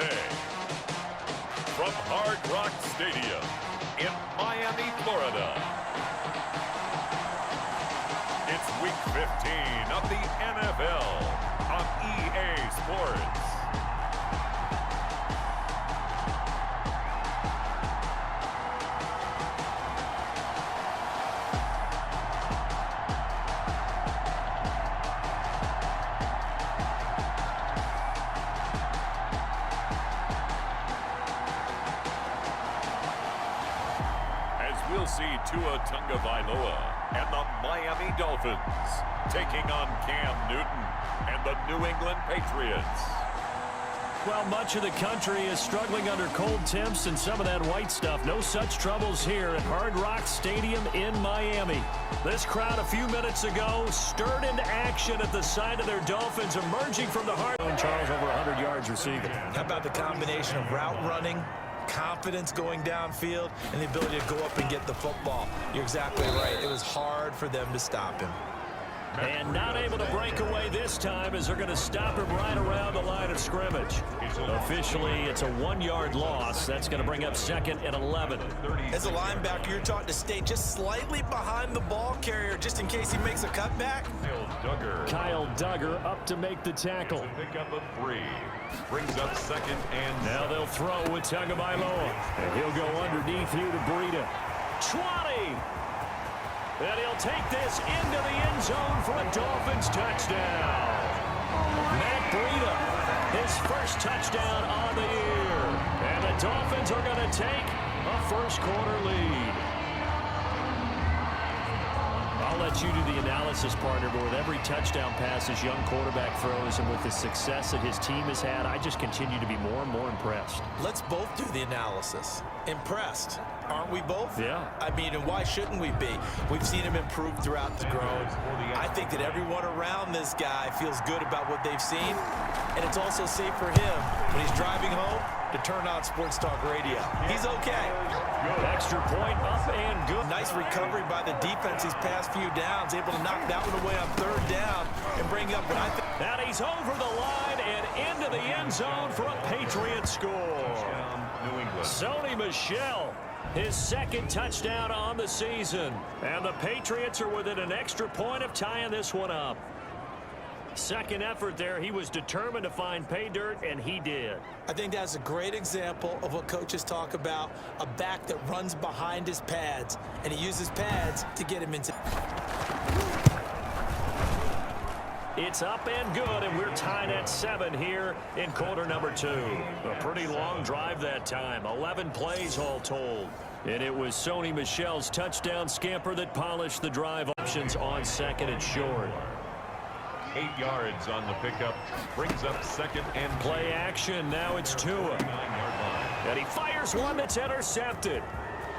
Sunday. From Hard Rock Stadium in Miami, Florida. It's Week 15 of the NFL on EA Sports. We'll see Tua Tagovailoa and the Miami Dolphins taking on Cam Newton and the New England Patriots. Well, much of the country is struggling under cold temps and some of that white stuff. No such troubles here at Hard Rock Stadium in Miami. This crowd a few minutes ago stirred into action at the sight of their Dolphins emerging from the hard. Charles over 100 yards receiving. How about the combination of route running, confidence going downfield, and the ability to go up and get the football? You're exactly right. It was hard for them to stop him. And not able to break away this time as they're going to stop him right around the line of scrimmage. Officially, it's a 1-yard loss. That's going to bring up 2nd and 11. As a linebacker, you're taught to stay just slightly behind the ball carrier just in case he makes a cutback. Kyle Duggar up to make the tackle. Pick up a 3. Brings up 2nd and now they'll throw with Tagovailoa. And he'll go underneath here to Breida. 20. And he'll take this into the end zone for a Dolphins touchdown. Matt Breida, his first touchdown on the year. And the Dolphins are going to take a first-quarter lead. I'll let you do the analysis, partner, but with every touchdown pass his young quarterback throws and with the success that his team has had, I just continue to be more and more impressed. Let's both do the analysis. Impressed. Aren't we both? Yeah. I mean, and why shouldn't we be? We've seen him improve throughout the growth. I think that everyone around this guy feels good about what they've seen, and it's also safe for him when he's driving home to turn on Sports Talk Radio. He's okay. Extra point up and good. Nice recovery by the defense these past few downs, able to knock that one away on 3rd down and bring up what I think. Now he's over the line and into the end zone for a Patriots score. Sony Michel, his 2nd touchdown on the season. And the Patriots are within an extra point of tying this one up. Second effort there. He was determined to find pay dirt, and he did. I think that's a great example of what coaches talk about, a back that runs behind his pads, and he uses pads to get him into. It's up and good, and we're tied at 7 here in quarter number 2. A pretty long drive that time, 11 plays all told. And it was Sony Michel's touchdown scamper that polished the drive options on 2nd and short. 8 yards on the pickup. Brings up 2nd and play action. Now it's Tua. And he fires one that's intercepted.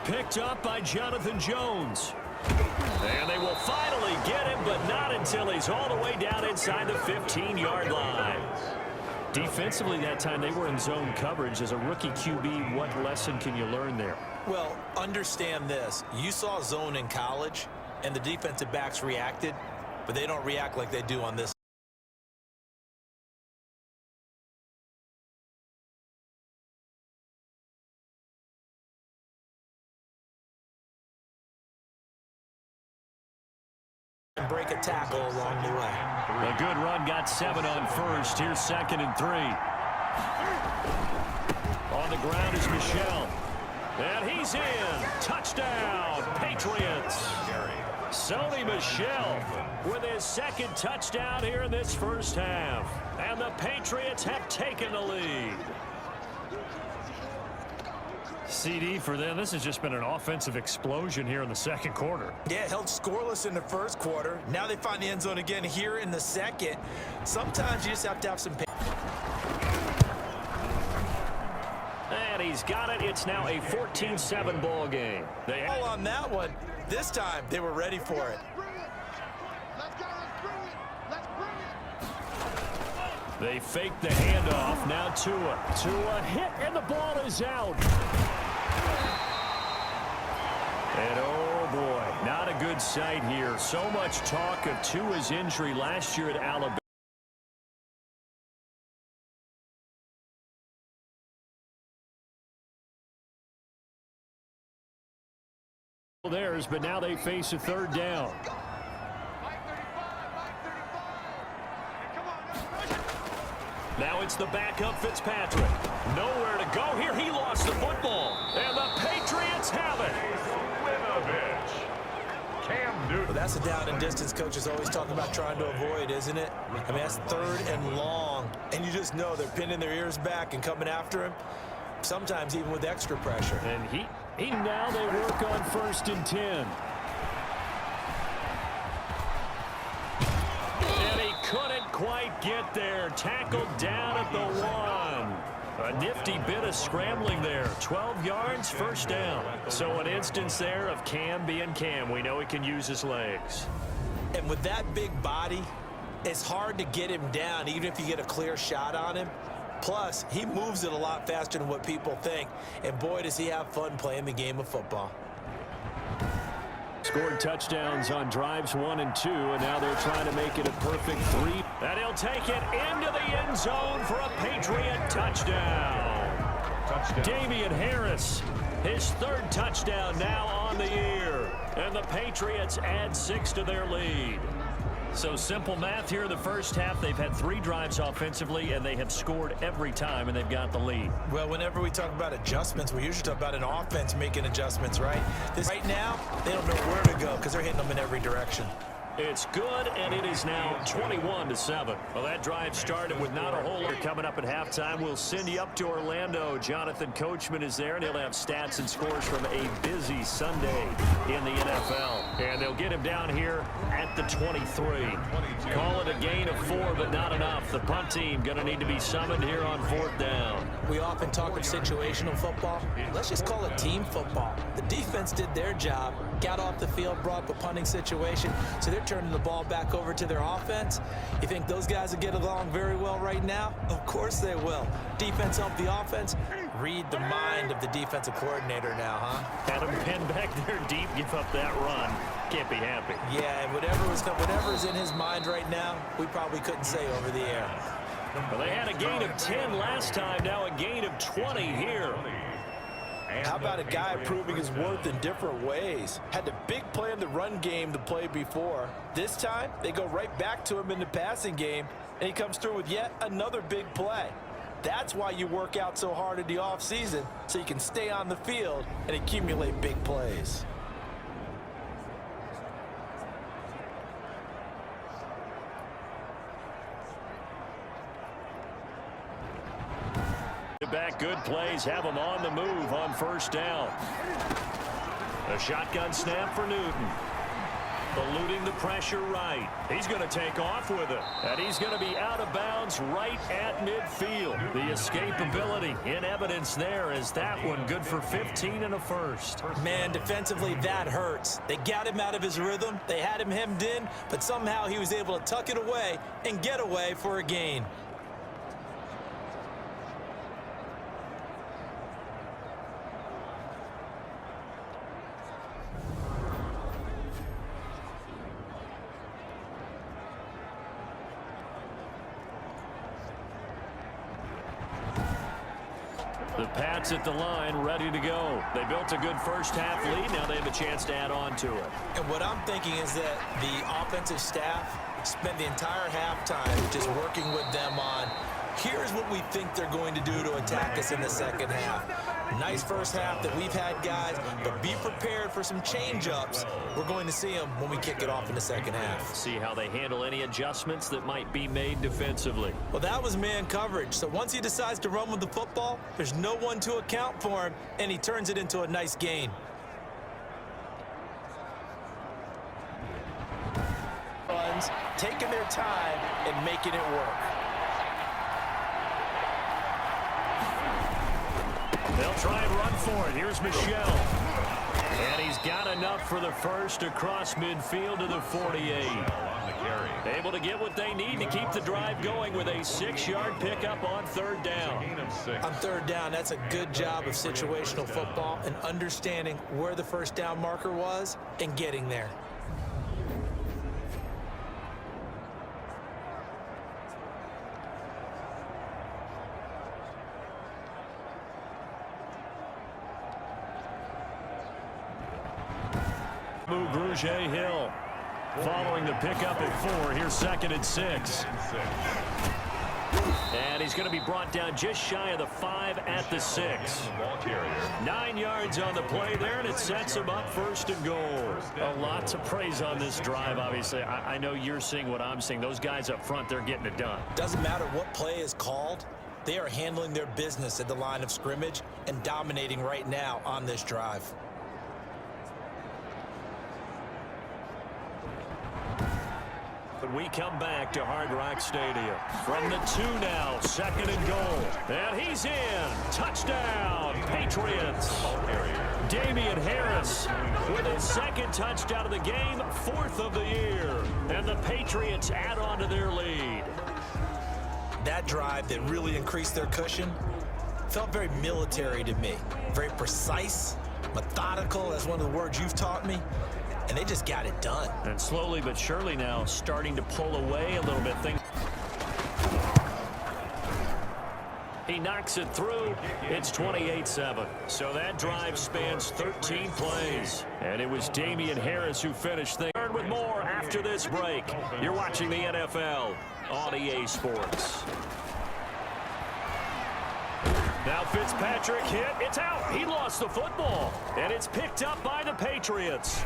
Picked up by Jonathan Jones. And they will finally get him, but not until he's all the way down inside the 15-yard line. Defensively that time, they were in zone coverage. As a rookie QB, what lesson can you learn there? Well, understand this. You saw zone in college, and the defensive backs reacted, but they don't react like they do on this. Break a tackle along the way. A good run, got 7 on 1st. Here's 2nd and 3. On the ground is Michel. And he's in. Touchdown, Patriots. Sony Michel with his 2nd touchdown here in this first half. And the Patriots have taken the lead. CD for them. This has just been an offensive explosion here in the 2nd quarter. Yeah, held scoreless in the 1st quarter. Now they find the end zone again here in the 2nd. Sometimes you just have to have some patience. And he's got it. It's now a 14-7 ball game. They all on that one. This time they were ready for it. They fake the handoff. Now Tua hit, and the ball is out. And oh boy, not a good sight here. So much talk of Tua's injury last year at Alabama. Theirs, but now they face a third down. Now it's the backup Fitzpatrick. Nowhere to go here. He lost the football. And the Patriots have it. Well, that's a down and distance coaches always talk about trying to avoid, isn't it? I mean, that's third and long. And you just know they're pinning their ears back and coming after him, sometimes even with extra pressure. And now they work on 1st and 10. And he couldn't quite get there. Tackled down at the 1. A nifty bit of scrambling there. 12 yards, 1st down. So an instance there of Cam being Cam. We know he can use his legs. And with that big body, it's hard to get him down, even if you get a clear shot on him. Plus, he moves it a lot faster than what people think. And boy, does he have fun playing the game of football. Scored touchdowns on drives 1 and 2, and now they're trying to make it a perfect 3. And he'll take it into the end zone for a Patriot touchdown. Damian Harris, his 3rd touchdown now on the year. And the Patriots add 6 to their lead. So simple math here in the first half. They've had 3 drives offensively, and they have scored every time, and they've got the lead. Well, whenever we talk about adjustments, we usually talk about an offense making adjustments, right? Right now, they don't know where to go because they're hitting them in every direction. It's good, and it is now 21-7. Well, that drive started with not a whole lot. Coming up at halftime, we'll send you up to Orlando. Jonathan Coachman is there, and he'll have stats and scores from a busy Sunday in the NFL. And they'll get him down here at the 23. Call it a gain of 4, but not enough. The punt team going to need to be summoned here on 4th down. We often talk of situational football. Let's just call it team football. The defense did their job, got off the field, brought up a punting situation, so they're turning the ball back over to their offense. You think those guys will get along very well right now? Of course they will. Defense help the offense. Read the mind of the defensive coordinator now, huh? Had him pinned back there deep, give up that run. Can't be happy. Yeah, and whatever's in his mind right now, we probably couldn't say over the air. Well, they had a gain of 10 last time, now a gain of 20 here. How about a guy proving his worth in different ways? Had the big play in the run game the play before. This time, they go right back to him in the passing game, and he comes through with yet another big play. That's why you work out so hard in the offseason, so you can stay on the field and accumulate big plays. Back, good plays, have them on the move on 1st down. A shotgun snap for Newton. Eluding the pressure right. He's going to take off with it. And he's going to be out of bounds right at midfield. The escapability in evidence there is that one good for 15 and a 1st. Man, defensively, that hurts. They got him out of his rhythm. They had him hemmed in, but somehow he was able to tuck it away and get away for a gain. The Pats at the line, ready to go. They built a good first half lead. Now they have a chance to add on to it. And what I'm thinking is that the offensive staff spent the entire halftime just working with them on, here's what we think they're going to do to attack us in the second half. Nice first half that we've had, guys, but be prepared for some change-ups. We're going to see them when we kick it off in the second half. See how they handle any adjustments that might be made defensively. Well, that was man coverage. So once he decides to run with the football, there's no one to account for him, and he turns it into a nice gain. Taking their time and making it work. They'll try and run for it. Here's Michel. And he's got enough for the first across midfield to the 48. Able to get what they need to keep the drive going with a 6-yard pickup on 3rd down. On 3rd down, that's a good job of situational football and understanding where the first down marker was and getting there. Hill following the pickup at 4. Here's 2nd and 6. And he's going to be brought down just shy of the 5 at the 6. 9 yards on the play there, and it sets him up 1st and goal. A lot to praise on this drive, obviously. I know you're seeing what I'm seeing. Those guys up front, they're getting it done. Doesn't matter what play is called. They are handling their business at the line of scrimmage and dominating right now on this drive. But we come back to Hard Rock Stadium. From the 2 now, 2nd and goal. And he's in. Touchdown, Patriots. Damian Harris with his 2nd touchdown of the game, 4th of the year. And the Patriots add on to their lead. That drive that really increased their cushion felt very military to me. Very precise, methodical, that's one of the words you've taught me. And they just got it done. And slowly but surely now starting to pull away a little bit. He knocks it through. It's 28-7. So that drive spans 13 plays. And it was Damian Harris who finished things. With more after this break. You're watching the NFL on EA Sports. Now Fitzpatrick hit. It's out. He lost the football. And it's picked up by the Patriots.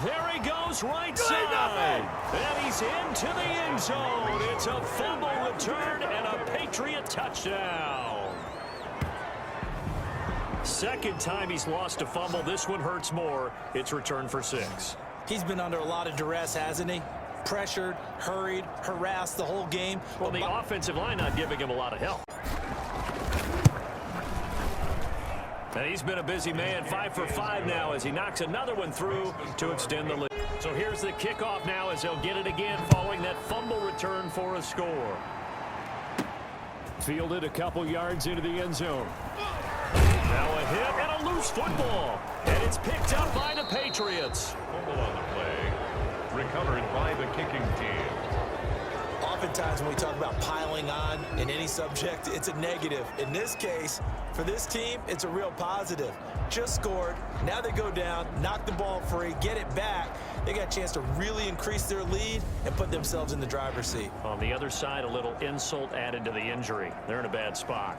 There he goes, right side. And he's into the end zone. It's a fumble return and a Patriot touchdown. 2nd time he's lost a fumble. This one hurts more. It's returned for 6. He's been under a lot of duress, hasn't he? Pressured, hurried, harassed the whole game. Well, the offensive line not giving him a lot of help. And he's been a busy man, 5 for 5 now as he knocks another one through to extend the lead. So here's the kickoff now as they'll get it again following that fumble return for a score. Fielded a couple yards into the end zone. Now a hit and a loose football. And it's picked up by the Patriots. Fumble on the play. Recovered by the kicking team. Oftentimes when we talk about piling on in any subject, it's a negative. In this case, for this team, it's a real positive. Just scored. Now they go down, knock the ball free, get it back. They got a chance to really increase their lead and put themselves in the driver's seat. On the other side, a little insult added to the injury. They're in a bad spot.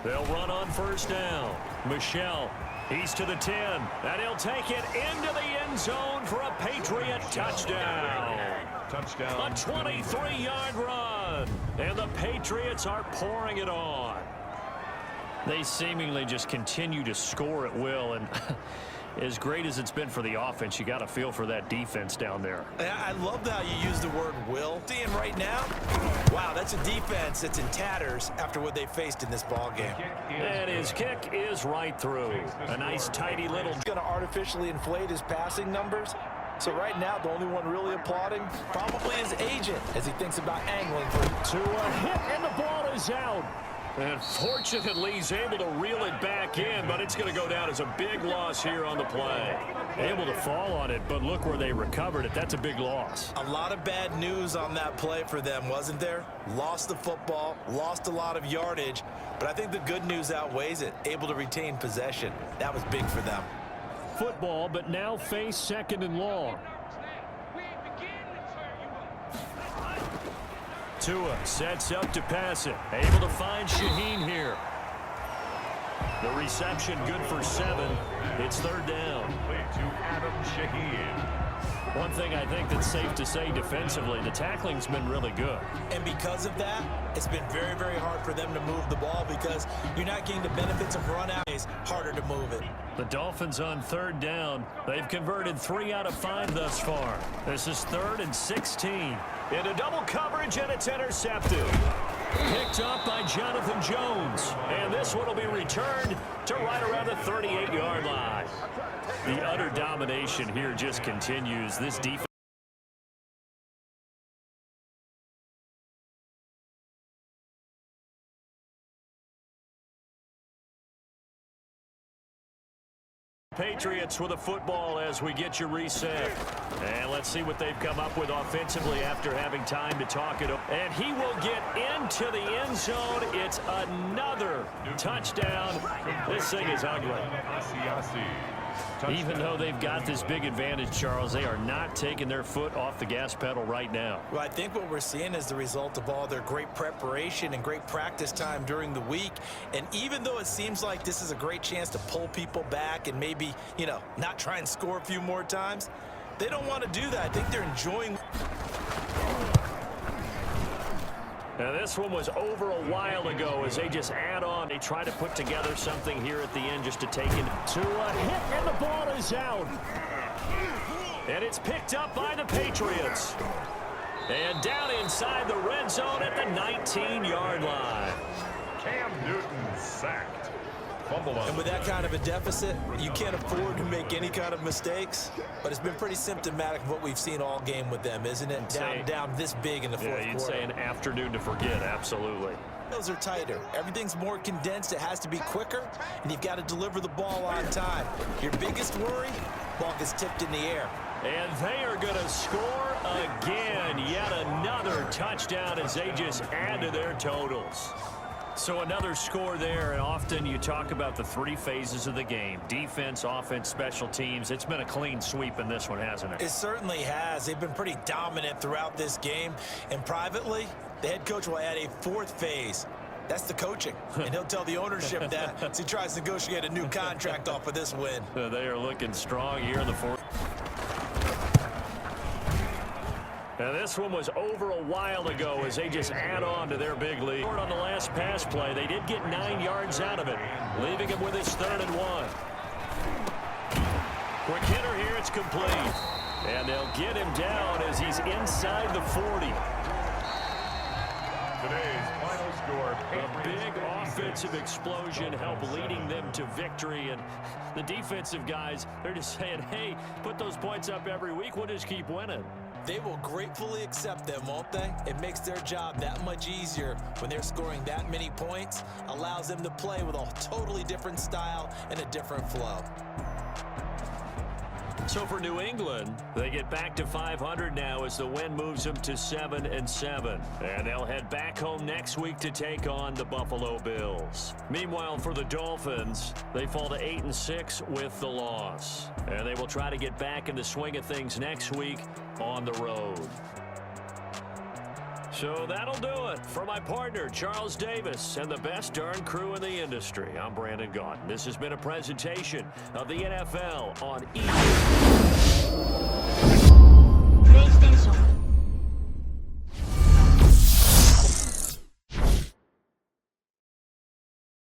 They'll run on 1st down. Michelle, he's to the 10. And he'll take it into the end zone for a Patriot touchdown. Touchdown. A 23-yard run. And the Patriots are pouring it on. They seemingly just continue to score at will. And as great as it's been for the offense, you got to feel for that defense down there. I love how you use the word will. Seeing right now, wow, that's a defense that's in tatters after what they faced in this ball game. And his kick is right through. A nice, tidy little. He's going to artificially inflate his passing numbers. So right now, the only one really applauding probably his agent as he thinks about angling for to a hit, and the ball is out. And fortunately, he's able to reel it back in, but it's going to go down as a big loss here on the play. Able to fall on it, but look where they recovered it. That's a big loss. A lot of bad news on that play for them, wasn't there? Lost the football, lost a lot of yardage, but I think the good news outweighs it. Able to retain possession. That was big for them. Football, but now face 2nd and long. Tua sets up to pass it. Able to find Shaheen here. The reception good for 7. It's 3rd down. Play to Adam Shaheen. One thing I think that's safe to say defensively, the tackling's been really good. And because of that, it's been very, very hard for them to move the ball because you're not getting the benefits of run out. It's harder to move it. The Dolphins on 3rd down. They've converted 3 out of 5 thus far. This is 3rd and 16. Into double coverage, and it's intercepted. Picked up by Jonathan Jones. And this one will be returned to right around the 38-yard line. The utter domination here just continues. This defense. Patriots with a football as we get you reset. And let's see what they've come up with offensively after having time to talk it over. And he will get into the end zone. It's another touchdown. This thing is ugly. Even though they've got this big advantage, Charles, they are not taking their foot off the gas pedal right now. Well, I think what we're seeing is the result of all their great preparation and great practice time during the week. And even though it seems like this is a great chance to pull people back and maybe, you know, not try and score a few more times, they don't want to do that. I think they're enjoying. Now, this one was over a while ago as they just add on. They try to put together something here at the end just to take it to a hit, and the ball is out. And it's picked up by the Patriots. And down inside the red zone at the 19-yard line. Cam Newton sacked. And with that kind of a deficit, you can't afford to make any kind of mistakes. But it's been pretty symptomatic of what we've seen all game with them, isn't it? Down this big in the fourth quarter. Yeah, you'd say an afternoon to forget, absolutely. Those are tighter. Everything's more condensed. It has to be quicker, and you've got to deliver the ball on time. Your biggest worry, ball gets tipped in the air. And they are going to score again. Yet another touchdown as they just add to their totals. So another score there, and often you talk about the three phases of the game: defense, offense, special teams. It's been a clean sweep in this one, hasn't it? It certainly has. They've been pretty dominant throughout this game. And privately, the head coach will add a fourth phase. That's the coaching. And he'll tell the ownership that as he tries to negotiate a new contract off of this win. They are looking strong here in the fourth. Now, this one was over a while ago as they just add on to their big lead. On the last pass play, they did get 9 yards out of it, leaving him with his 3rd and 1. Quick hitter here, it's complete. And they'll get him down as he's inside the 40. Today's final score. A big offensive explosion helped leading them to victory. And the defensive guys, they're just saying, hey, put those points up every week. We'll just keep winning. They will gratefully accept them, won't they? It makes their job that much easier when they're scoring that many points. Allows them to play with a totally different style and a different flow. So for New England, they get back to 500 now as the win moves them to 7-7. And they'll head back home next week to take on the Buffalo Bills. Meanwhile, for the Dolphins, they fall to 8-6 with the loss. And they will try to get back in the swing of things next week on the road. So that'll do it. For my partner, Charles Davis, and the best darn crew in the industry, I'm Brandon Gaudin. This has been a presentation of the NFL on EA.